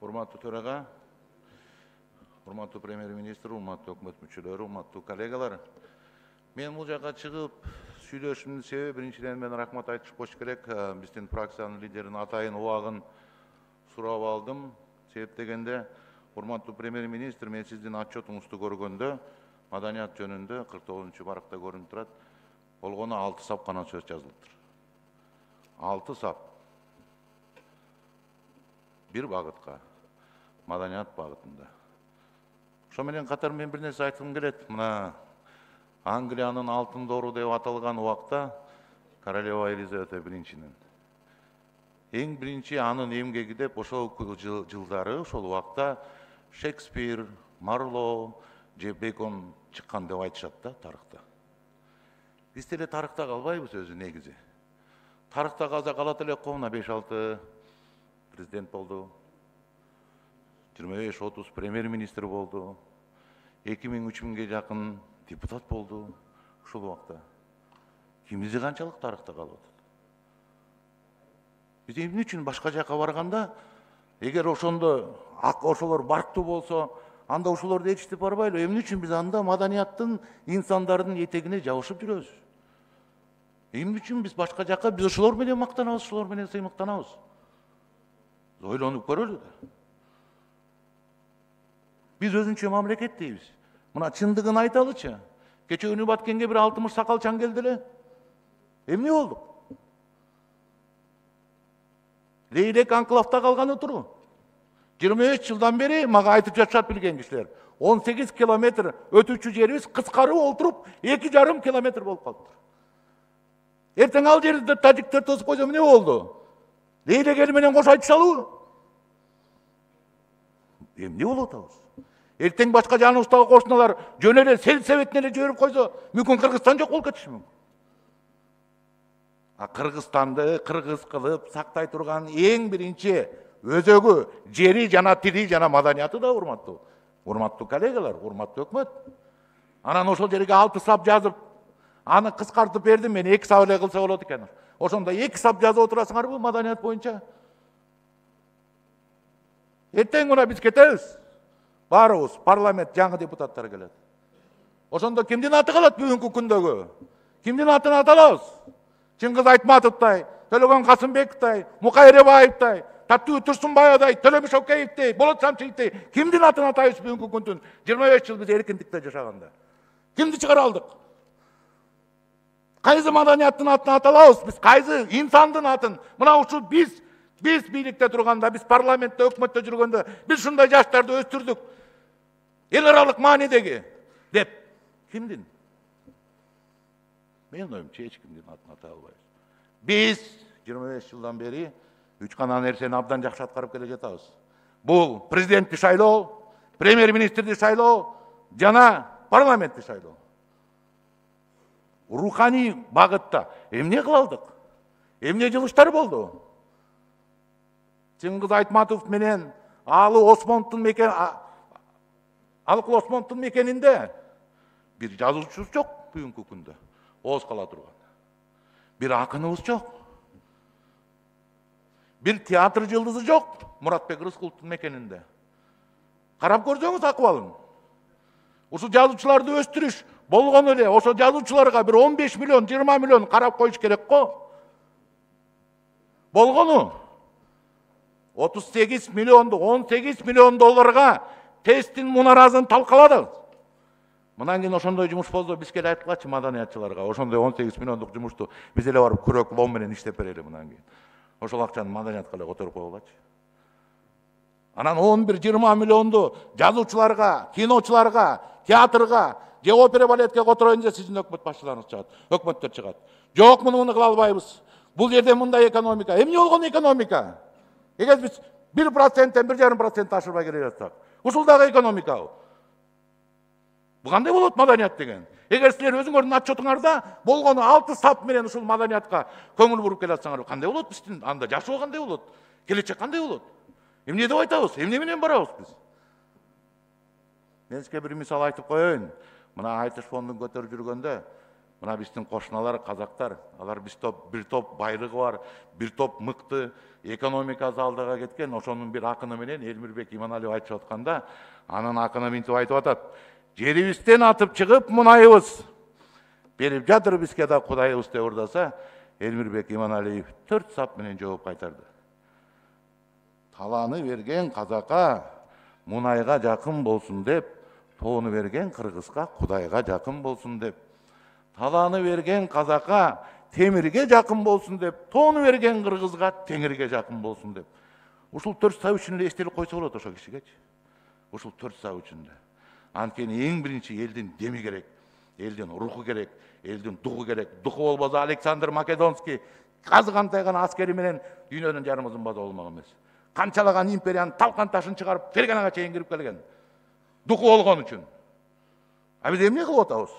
Урматтуу төрага, урматтуу премьер-министр, урматтуу өкмөт мүчөлөрү, урматтуу коллегалар. Мен бул жакка чыгып сүйлөшүүмдүн себеби биринчиден мен рахмат айтып коюш керек. Биздин фракциянын лидеринин атайын убагын сурап алдым. Себеп дегенде, урматтуу премьер-министр, мен сиздин отчетуңузду көргөндө маданият жөнүндө 49 баракта көрүнүп турат. Болгону 6 сап гана сөз жазылыптыр. 6 сап. Bir багытка, маданият багытында. Ошо менен катар мен бир нерсе айткым келет. Мына Англиянын алтын доору деп аталган убакта королева Елизавета биринчинин эң биринчи анын эмгеги деп ошол жылдары, ошол убакта Шекспир, Марло же Бекон чыккан деп айтышат да тарыхта. Биз деле тарыхта калбайбыз өзү негизи. Тарыхта калса калат элек го, мына 5-6 президент болду. 25-30 премьер-министр болду. 2000-3000ге жакын депутат болду. Ушул убакта кимизи канчалык тарыхта калып атат. Биз эмне үчүн башка жака барганда, эгер ошондо ошолор барктуу болсо, анда ошолорду ээрчитип барбайлы. Эмне үчүн биз анда маданияттын, инсандардын этегине жабышып жүрөбүз? Эмне үчүн биз башка жака, биз ошолор менен мактанабыз, ошолор менен сыймыктанабыз? Ойлонуп көрөлү да. Биз өзүнчө мамлекет дейбиз. Мына чындыгын айталычы. Кече үнү баткенге бир 60 сакалчан келди эле. Эмне болду? Лейлек анклавда калганы туру. 23 жылдан бери мага айтып жатышат билген кишилер. 18 километр өтүүчү жерибиз кыскарып олтуруп 2,5 километр болуп калыптыр. Эртең ал жерде тажиктер тосуп койсо эмне болду? Лейлек эл менен кош айтышалыбы? Эмне болуп атабыз? Эртең башка жаныбыздагы кошуналар жөн эле сельсоветине эле жиберип койсо, мүмкүн Кыргызстан жок болуп кетиши мүмкүн. Кыргызстанды кыргыз кылып сактай турган эң биринчи өзөгү, жери жана тили жана маданияты да урматтуу коллегалар, урматтуу өкмөт. Анан ошол жерге 6 сап жазып, аны кыскартып бердим мен, 2 сап эле кылса болот экен. Ошондо 2 сап жазып отурасыңарбы маданият боюнча? Эртең мына биз кетебиз. Баарыбыз парламент жаңы депутаттар келет. Ошондо кимдин аты калат бүгүнкү күндөгү? Кимдин атын аталабыз? Чыңгыз Айтматовтай, Төлөгөн Касымбековтай, Мукай Эребаевтай, Таттуу Турсунбаевдай, Төлөмүш Океевдей, Болот Самчиевдей кимдин атын атайбыз бүгүнкү күндүн 25 жыл биз эркиндикте жашаганда? Кимди чыгара алдык? Кайсы маданияттын атын аталабыз? Биз кайсы инсандын атын? Мына ушул биз бийликте турганда, биз парламентте, өкмөттө жүргөндө, биз ушундай жаштарды өстүрдүк. Эл аралык маанидеги деп кимдин? Менин оюмча эч кимдин атын ата албайбыз. Биз 25 жылдан бери 3 гана нерсени абдан жакшы аткарып келе жатабыз. Бул президентти шайлоо, премьер-министрди шайлоо жана парламентти шайлоо. Руханий багытта эмне кыла алдык? Эмне жылыштар болду? Чыңгыз Айтматов менен Алыкул Осмоновдун мекенинде бир жазуучубуз жок бүгүнкү күндө. Ооз кала турган. Бир акыныбыз жок. Бир театр жылдызы жок Муратбек Рыскуловдун мекенинде. Карап көрсөңүз акыбалын. Ушул жазуучуларды өстүрүш болгону эле, ошо жазуучуларга бир 15 миллион, 20 миллион карап коюш керек го. Болгону 38 миллионду, 18 миллион долларга тесттин мунаразын талкаладык. Мындан кийин ошондой жумуш болсо бизге эле айткылачы маданиятчыларга, ошондой 18 миллиондук жумушту биз эле барып күрөк лом менен иштеп берели мындан кийин. Ошол акчаны маданиятка эле которуп койгулачы. Анан 11-20 миллионду жазуучуларга, киночуларга, театрга, же опера балетке котороюн же сиздин өкмөт башчыларыңыз чыгат, өкмөттөр чыгат. Жок, муну кыла албайбыз. Бул жерде мындай экономика. Эмне болгон экономика? Эгер биз 1%-тен 1,5% ашырбай келе жатсак, ушул дагы экономика. Бул кандай болот маданият деген? Эгер силер өзүңөрдүн отчетуңарда болгону 6 сап менен ушул маданиятка көңүл буруп келе жатсаңар, кандай болот биздин анда жашоо кандай болот? Келечек кандай болот? Эмне деп айтабыз? Эмне менен барабыз биз? Мен сизге бир мисал айтып коеюн. Мына айтыш фондун көтөрүп жүргөндө Мына биздин кошуналар казактар, алар бир топ байлыгы бар, бир топ мыкты экономикасы алдыга кеткен. Ошонун бир акыны менен Элмирбек Иманалиев айтып атканда, анын акыны мынтип айтып атат: жерибизден атып чыгып мунайыбыз берип жатыр бизге да Кудайыбыз деп ырдаса, Элмирбек Иманалиев 4 сап менен жооп кайтарды. Таланы берген казакка мунайга жакын болсун деп, тоону берген кыргызга Кудайга жакын болсун деп, таланы берген казакка темирге жакын болсун деп, тоону берген кыргызга теңирге жакын болсун деп. Ушул 4 сап үчүн эле эстелип койсо болот ошо кишигечи. Ушул 4 сап үчүн да. Анткени эң биринчи элдин деми керек, элдин руху керек, элдин духу керек. Духу болбосо Александр Македонский казгандай гана аскери менен дүйнөнүн жарымызын база болмок эмес. Канчалаган империянын талкан ташын чыгарып Ферганага чейин кирип келген. Духу болгон үчүн. А биз эмне кылып атабыз?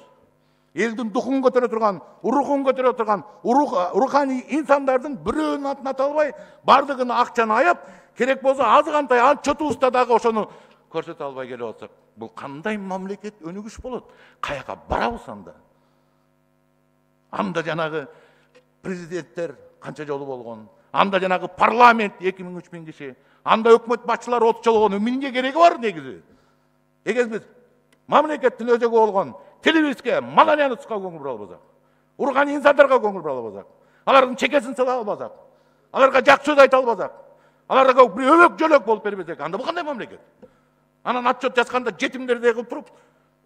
Элдин духун көтөрө турган, рухун көтөрө турган, руханий инсандардын бирөөнүн атын ата албай, бардыгын акчаны аяп, керек болсо азгантай чотубузда дагы ошону көрсөтө албай келип атсак, бул кандай мамлекет өнүгүш болот? Каяка барабыз анда? Анда жанагы президенттер канча жолу болгон, анда жанагы парламент 2000-3000 киши, анда өкмөт башчылары 30 жолу болгон, эмне кереги бар негизи? Эгер биз мамлекеттин өзөгү болгон телевизге, маданиятка көңүл бура албасак, руханий инсандарга көңүл бура албасак, алардын чекесин сыла албасак, аларга жакшы сөз айта албасак, аларга бир өбөк жөлөк болуп бербесек, анда бул кандай мамлекет? Анан отчет жазганда жетимдерди кылып туруп,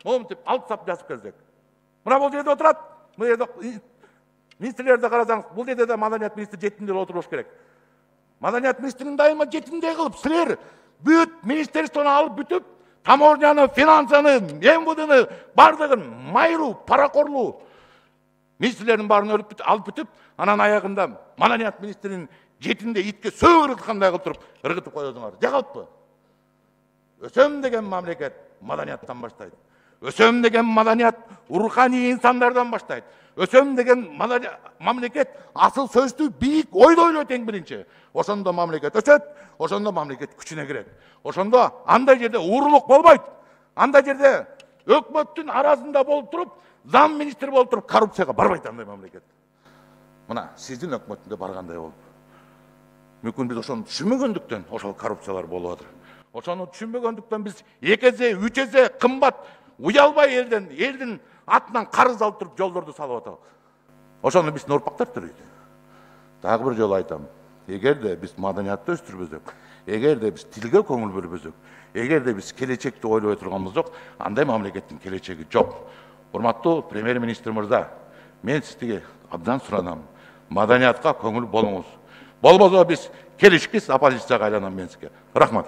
монтип алып сап жазып келсек. Мына бул жерде отурат, бул жерде министрлерди карасаңыз, бул жерде да маданият министри жетимдер отуруш керек. Маданият министрин дайыма жетимдей кылып, силер бүт министерствону алып бүтүп, таможняны, финансаны, МВДны бардыгын майруу, паракорлуу министрлердин баарын алып бүтүп, анан аягында маданият министринин жетинде итке сөгүрүткандай кылып туруп, ыргытып коесуңар. Жагалппы? Өсөм деген мамлекет маданияттан баштайт. Өсөм деген маданият руханий инсандардан баштайт. Өсөм деген мамлекет асыл сөздүү бийик ойду ойлойт эң биринчи. Ошондо мамлекет өсөт, ошондо мамлекет күчүнө кирет. Ошондо андай жерде уурулук болбойт. Андай жерде өкмөттүн арасында болуп туруп, зам министр болуп туруп, коррупцияга барбайт андай мамлекет. Мына сиздин өкмөттүндө баргандай болуп. Мүмкүн биз ошону түшүнбөгөндүктөн ошол коррупциялар болуп атыр. Ошону түшүнбөгөндүктөн биз 2 эсе, 3 эсе кымбат уялбай элдин атынан карыз алып туруп жолдорду салып атабыз. Ошону биздин урпактар төрөйт. Дагы бир жолу айтам. Эгерде биз маданиятты өстүрбөсөк, эгерде биз тилге көңүл бөлбөсөк, эгерде биз келечекти ойлой турганыбыз жок, андай мамлекеттин келечеги жок. Урматтуу премьер-министр мырза, мен сизге абдан суранам. Маданиятка көңүл болуңуз. Болбосо биз келишкис оппозицияга айланам мен сизге. Рахмат.